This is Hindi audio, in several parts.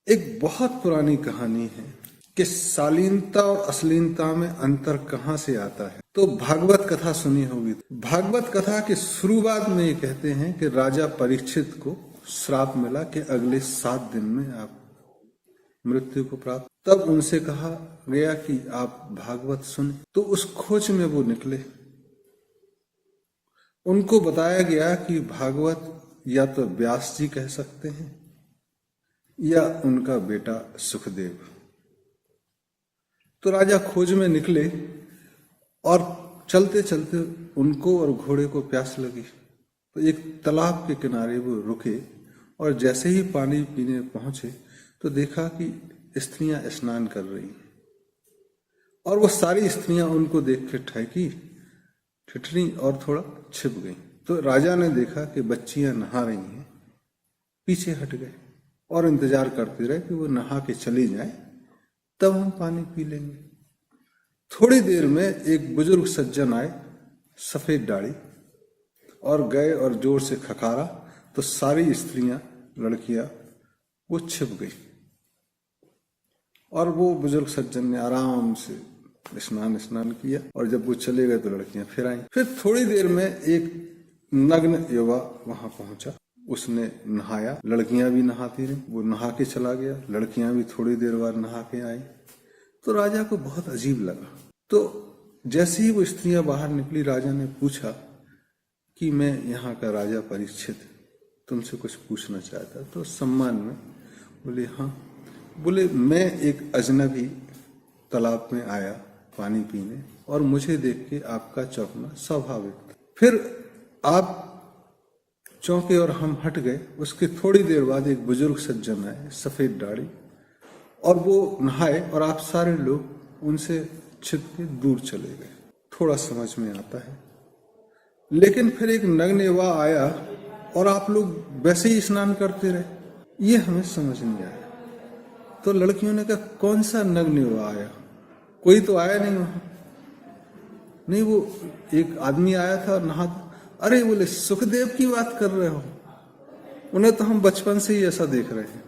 एक बहुत पुरानी कहानी है कि शालीनता और अश्लीलता में अंतर कहाँ से आता है। तो भागवत कथा सुनी होगी। भागवत कथा के शुरुआत में ये कहते हैं कि राजा परीक्षित को श्राप मिला कि अगले 7 दिन में आप मृत्यु को प्राप्त। तब उनसे कहा गया कि आप भागवत सुने। तो उस खोज में वो निकले। उनको बताया गया कि भागवत या तो व्यास जी कह सकते हैं या उनका बेटा सुखदेव। तो राजा खोज में निकले और चलते चलते उनको और घोड़े को प्यास लगी। तो एक तालाब के किनारे वो रुके और जैसे ही पानी पीने पहुंचे तो देखा कि स्त्रियां स्नान कर रही हैं और वो सारी स्त्रियां उनको देख के ठहकी, ठिठरी और थोड़ा छिप गई। तो राजा ने देखा कि बच्चियां नहा रही हैं, पीछे हट गए और इंतजार करते रहे कि वो नहा के चली जाए, तब हम पानी पी लेंगे। थोड़ी देर में एक बुजुर्ग सज्जन आए, सफेद दाढ़ी, और गए और जोर से खखारा तो सारी स्त्रियां, लड़कियां वो छिप गई और वो बुजुर्ग सज्जन ने आराम से स्नान किया और जब वो चले गए तो लड़कियां फिर आई। फिर थोड़ी देर में एक नग्न युवा वहां पहुंचा, उसने नहाया, लड़कियां भी नहाती रही, वो नहा के चला गया, लड़कियां भी थोड़ी देर बाद नहा के आई। तो राजा को बहुत अजीब लगा। तो जैसे ही वो स्त्रियां बाहर निकली, राजा ने पूछा कि मैं यहाँ का राजा परीक्षित तुमसे कुछ पूछना चाहता। तो सम्मान में बोले हाँ। बोले मैं एक अजनबी तालाब में आया पानी पीने और मुझे देख के आपका चौंकना स्वाभाविक था। फिर आप चौंके और हम हट गए। उसके थोड़ी देर बाद एक बुजुर्ग सज्जन आए, सफेद दाढ़ी, और वो नहाए और आप सारे लोग उनसे छिप के दूर चले गए। थोड़ा समझ में आता है। लेकिन फिर एक नग्न युवा आया और आप लोग वैसे ही स्नान करते रहे, ये हमें समझ नहीं आया। तो लड़कियों ने कहा कौन सा नग्न युवा आया? कोई तो आया नहीं वहां। नहीं, वो एक आदमी आया था और नहा। अरे बोले सुखदेव की बात कर रहे हो? उन्हें तो हम बचपन से ही ऐसा देख रहे हैं।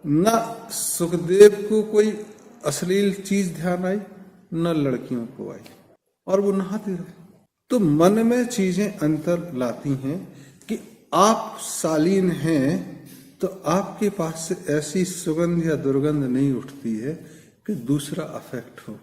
ना सुखदेव को कोई अश्लील चीज ध्यान आई, न लड़कियों को आई, और वो नहाते रहे। तो मन में चीजें अंतर लाती हैं कि आप शालीन हैं तो आपके पास से ऐसी सुगंध या दुर्गंध नहीं उठती है कि दूसरा अफेक्ट हो।